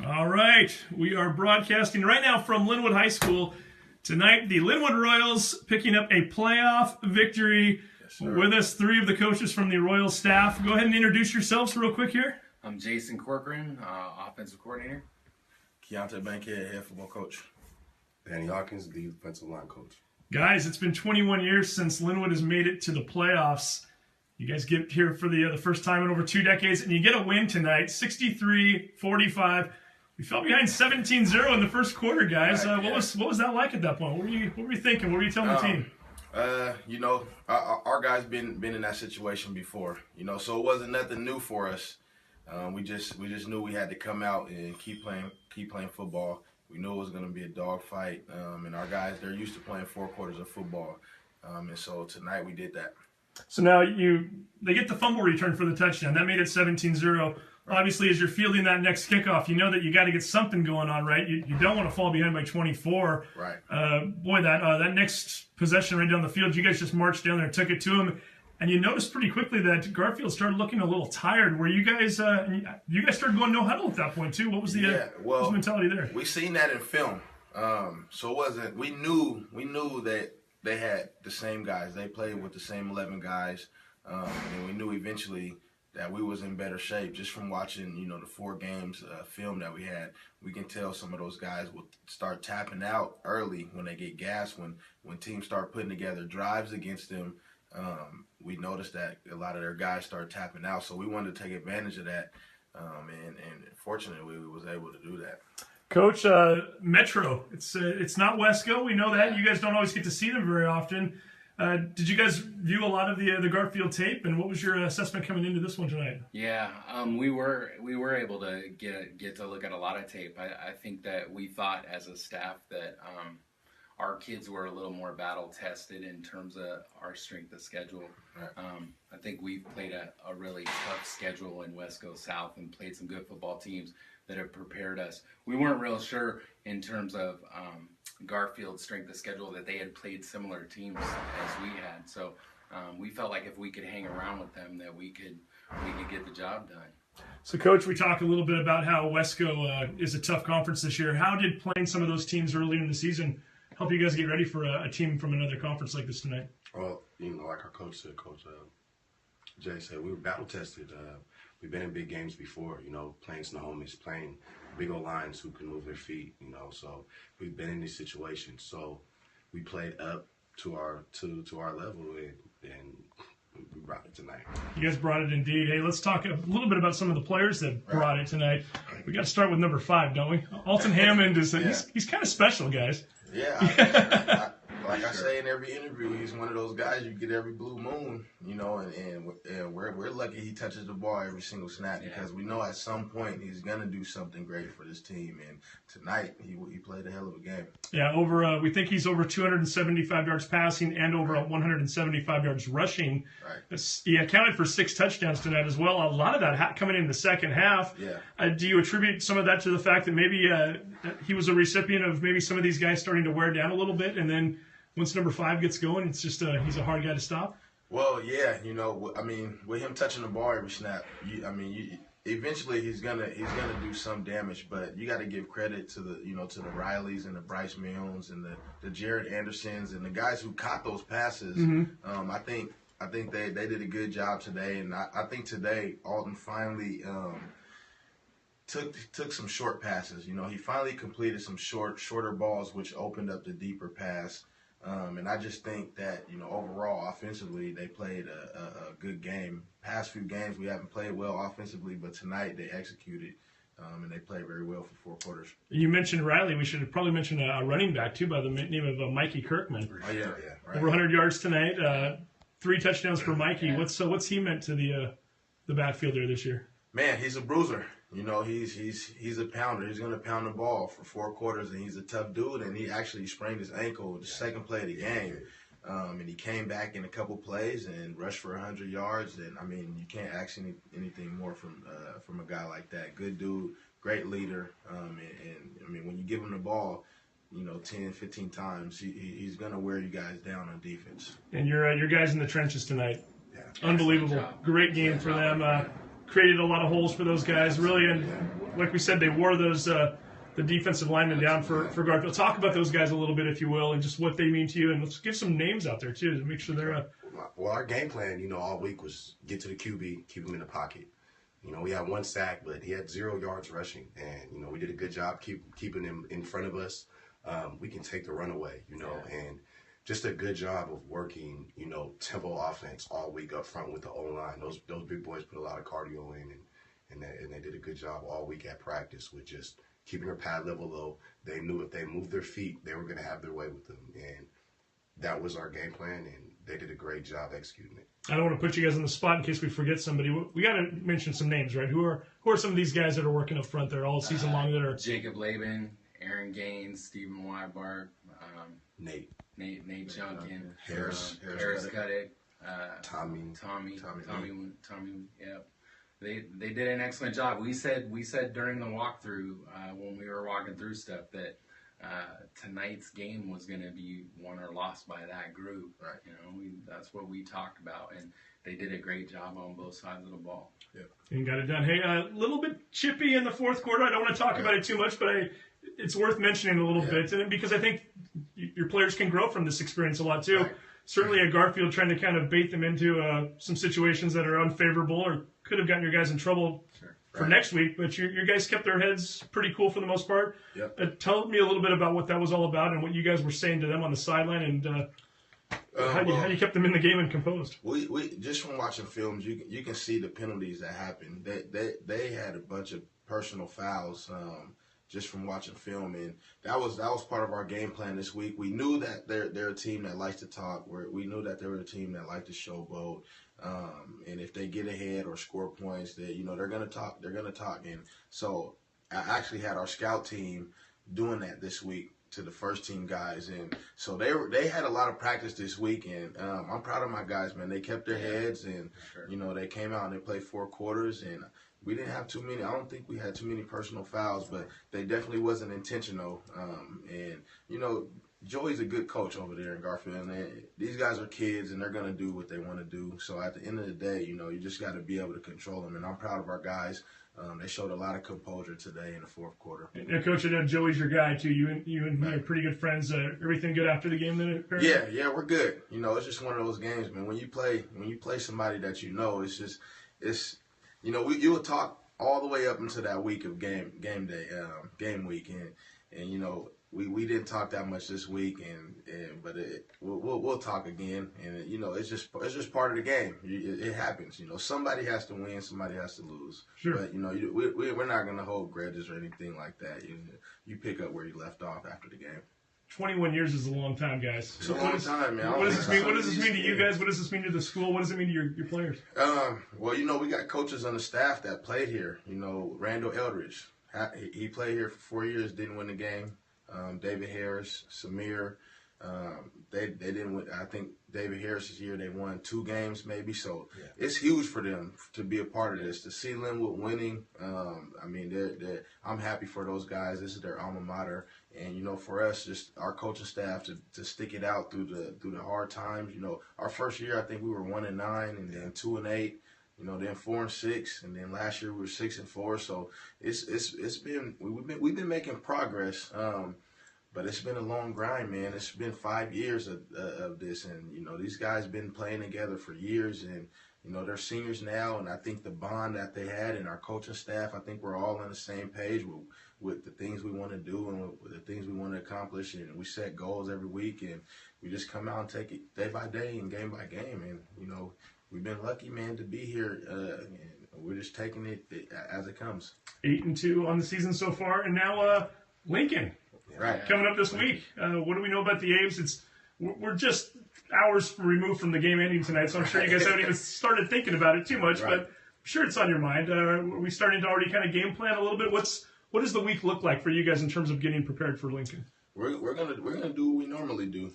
All right, we are broadcasting right now from Lynnwood High School. Tonight, the Lynnwood Royals picking up a playoff victory. Yes, with us, three of the coaches from the Royals staff. Go ahead and introduce yourselves real quick here. I'm Jason Corcoran, offensive coordinator. Keontae Bankhead, head football coach. Danny Hawkins, the defensive line coach. Guys, it's been 21 years since Lynnwood has made it to the playoffs. You guys get here for the first time in over 2 decades, and you get a win tonight, 63-45. We fell behind 17-0 in the first quarter, guys. Right, what was that like at that point? What were you thinking? What were you telling the team? Our guys been in that situation before, so it wasn't nothing new for us. We just knew we had to come out and keep playing football. We knew it was going to be a dogfight, and our guys, they're used to playing 4 quarters of football, and so tonight we did that. So now they get the fumble return for the touchdown. That made it 17-0. Obviously, as you're fielding that next kickoff, you know that you got to get something going on, right? You don't want to fall behind by 24. Right. That next possession right down the field, you guys just marched down there and took it to him. And you noticed pretty quickly that Garfield started looking a little tired. Were you guys started going no huddle at that point too? What was the what was the mentality there? We seen that in film. So it wasn't. We knew that they had the same guys. They played with the same 11 guys, and we knew eventually that we was in better shape just from watching, the 4 games film that we had. We can tell some of those guys will start tapping out early when they get gassed, when teams start putting together drives against them. We noticed that a lot of their guys started tapping out, so we wanted to take advantage of that, and fortunately we was able to do that. Coach, Metro, it's not Wesco. We know that. You guys don't always get to see them very often. Did you guys view a lot of the Garfield tape, and what was your assessment coming into this one tonight? Yeah, we were able to get to look at a lot of tape. I think that we thought as a staff that our kids were a little more battle tested in terms of our strength of schedule. Right. I think we've played a really tough schedule in Wesco South and played some good football teams that have prepared us. We weren't real sure in terms of Garfield's strength of schedule that they had played similar teams as we had. So we felt like if we could hang around with them, that we could get the job done. So, Coach, we talked a little bit about how Wesco is a tough conference this year. How did playing some of those teams earlier in the season help you guys get ready for a team from another conference like this tonight? Well, like our coach said, Coach Jay said, we were battle tested. We've been in big games before, playing Snohomish, playing big old lines who can move their feet, so we've been in these situations. So we played up to our level, and we brought it tonight. You guys brought it indeed. Hey, let's talk a little bit about some of the players that brought it tonight. We got to start with number 5, don't we? Alton Hammond is he's kind of special, guys. Yeah, like I say in every interview, he's one of those guys you get every blue moon, and we're lucky he touches the ball every single snap because we know at some point he's gonna do something great for this team. And tonight he played a hell of a game. Yeah, we think he's over 275 yards passing and over 175 yards rushing. Right. He accounted for 6 touchdowns tonight as well. A lot of that coming in the second half. Yeah. Do you attribute some of that to the fact that maybe he was a recipient of maybe some of these guys starting to wear down a little bit, and then once number 5 gets going, it's just he's a hard guy to stop? Well, yeah, with him touching the ball every snap, eventually he's gonna do some damage. But you got to give credit to the to the Rileys and the Bryce Milnes and the Jared Andersons and the guys who caught those passes. Mm-hmm. I think they did a good job today, and I think today Alton finally took some short passes. He finally completed some shorter balls, which opened up the deeper pass. And I just think that, overall, offensively, they played a good game. Past few games, we haven't played well offensively, but tonight they executed, and they played very well for 4 quarters. You mentioned Riley. We should probably mention a running back, too, by the name of Mikey Kirkman. Oh, yeah. Right. Over 100 yards tonight, 3 touchdowns for Mikey. What's he meant to the backfield there this year? Man, he's a bruiser. He's a pounder. He's going to pound the ball for 4 quarters, and he's a tough dude. And he actually sprained his ankle the second play of the game, and he came back in a couple plays and rushed for 100 yards. And you can't ask anything more from a guy like that. Good dude, great leader. And when you give him the ball, 10, 15 times, he's going to wear you guys down on defense. And your guys in the trenches tonight. Yeah. Unbelievable. Great game for them. created a lot of holes for those guys, really. And like we said, they wore those the defensive linemen down for Garfield. Talk about those guys a little bit, if you will, and just what they mean to you. And let's give some names out there, too, to make sure they're Well, our game plan, all week was get to the QB, keep him in the pocket. We had 1 sack, but he had 0 yards rushing. And, we did a good job keeping him in front of us. We can take the run away, and just a good job of working, tempo offense all week up front with the O-line. Those big boys put a lot of cardio in, and they did a good job all week at practice with just keeping their pad level low. They knew if they moved their feet, they were going to have their way with them. And that was our game plan, and they did a great job executing it. I don't want to put you guys on the spot in case we forget somebody. We got to mention some names, right? Who are some of these guys that are working up front there all season long that are... Jacob Laban, Aaron Gaines, Stephen Weibark, Nate Junkin, Harris Cuddick, Tommy. Yeah. They did an excellent job. We said during the walkthrough when we were walking through stuff that tonight's game was going to be won or lost by that group. Right. That's what we talked about, and they did a great job on both sides of the ball. Yeah. And got it done. Hey, a little bit chippy in the fourth quarter. I don't want to talk about it too much, but it's worth mentioning a little bit, and because I think your players can grow from this experience a lot too. Right. Certainly at Garfield, trying to kind of bait them into some situations that are unfavorable or could have gotten your guys in trouble for next week, but your guys kept their heads pretty cool for the most part. Yep. Tell me a little bit about what that was all about and what you guys were saying to them on the sideline, and how you kept them in the game and composed. We just from watching films, you can see the penalties that happened. They had a bunch of personal fouls just from watching film, and that was part of our game plan this week. We knew that they're a team that likes to talk. We knew that they were a team that liked to showboat. And if they get ahead or score points, they're gonna talk. They're gonna talk. And so I actually had our scout team doing that this week to the first team guys, and so they had a lot of practice this week, and I'm proud of my guys, man. They kept their heads, and they came out and they played 4 quarters, and we didn't have too many. I don't think we had too many personal fouls, but they definitely wasn't intentional. And Joey's a good coach over there in Garfield, and these guys are kids, and they're going to do what they want to do. So at the end of the day, you just got to be able to control them, and I'm proud of our guys. They showed a lot of composure today in the fourth quarter. Yeah, Coach, I know Joey's your guy, too. You and he are pretty good friends. Everything good after the game then? Apparently? Yeah, we're good. It's just one of those games, man. When you play somebody that you will talk all the way up into that week of game week, and we didn't talk that much this week, but we'll talk again, and it's just part of the game. It happens. Somebody has to win, somebody has to lose. Sure. But we're not going to hold grudges or anything like that. You pick up where you left off after the game. 21 years is a long time, guys. It's a long time, man. What does this mean? What does this mean to you guys? What does this mean to the school? What does it mean to your players? Well, we got coaches on the staff that played here. Randall Eldridge, he played here for 4 years, didn't win the game. David Harris, Samir, they didn't win. I think David Harris's year they won 2 games maybe. So it's huge for them to be a part of this. To see Lynnwood winning, I'm happy for those guys. This is their alma mater, and for us, just our coaching staff to stick it out through the hard times. Our first year I think we were 1-9, and then 2-8. Then 4-6, and then last year we were 6-4. So we've been making progress, but it's been a long grind, man. It's been 5 years of this, and these guys been playing together for years, and they're seniors now, and I think the bond that they had in our coaching staff, I think we're all on the same page with the things we want to do and with the things we want to accomplish, and we set goals every week, and we just come out and take it day by day and game by game, and we've been lucky, man, to be here. And we're just taking it as it comes. 8-2 on the season so far, and now Lincoln. Right. Coming up this week. What do we know about the A's? We're just hours removed from the game ending tonight, so I'm sure you guys haven't even started thinking about it too much, but I'm sure it's on your mind. Are we starting to already kind of game plan a little bit? What does the week look like for you guys in terms of getting prepared for Lincoln? We're gonna do what we normally do.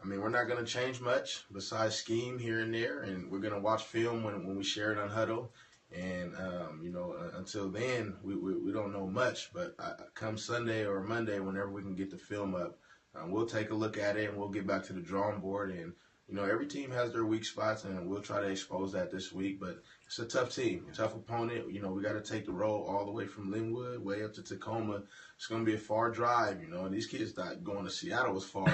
We're not going to change much besides scheme here and there, and we're going to watch film when we share it on Huddle. And, until then, we don't know much. But come Sunday or Monday, whenever we can get the film up, we'll take a look at it, and we'll get back to the drawing board. And every team has their weak spots, and we'll try to expose that this week. But it's a tough team, a tough opponent. We got to take the road all the way from Lynnwood way up to Tacoma. It's going to be a far drive, and these kids thought going to Seattle was far.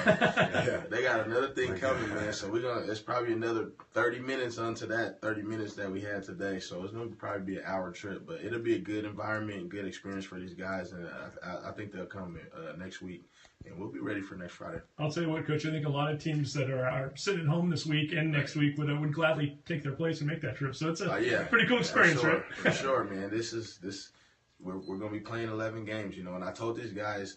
They got another thing coming, man. So it's probably another 30 minutes onto that 30 minutes that we had today. So it's going to probably be an hour trip, but it'll be a good environment and good experience for these guys, and I think they'll come next week. And we'll be ready for next Friday. I'll tell you what, Coach. I think a lot of teams that are sitting at home this week and next week would gladly take their place and make that trip. So it's a pretty cool experience, right? For sure, man. We're going to be playing 11 games, and I told these guys,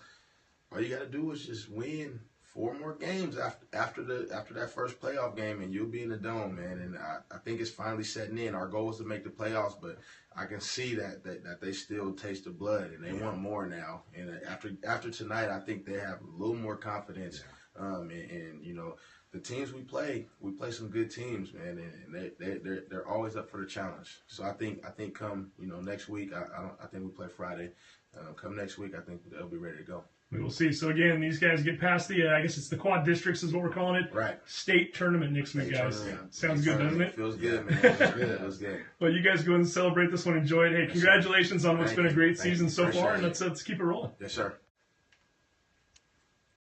all you got to do is just win 4 more games after that first playoff game, and you'll be in the dome, man. And I think it's finally setting in. Our goal is to make the playoffs, but I can see that they still taste the blood, and they want more now. And after tonight, I think they have a little more confidence. And the teams we play some good teams, man, and they're always up for the challenge. So I think come next week, I think we play Friday. Come next week, I think they'll be ready to go. We will see. So again, these guys get past the, I guess it's the quad districts is what we're calling it. Right. State tournament next week, guys. Sounds good, doesn't it? Feels good, man. Feels good. Well, you guys go and celebrate this one. Enjoy it. Hey, congratulations on what's been a great season so far, and let's keep it rolling. Yes, sir.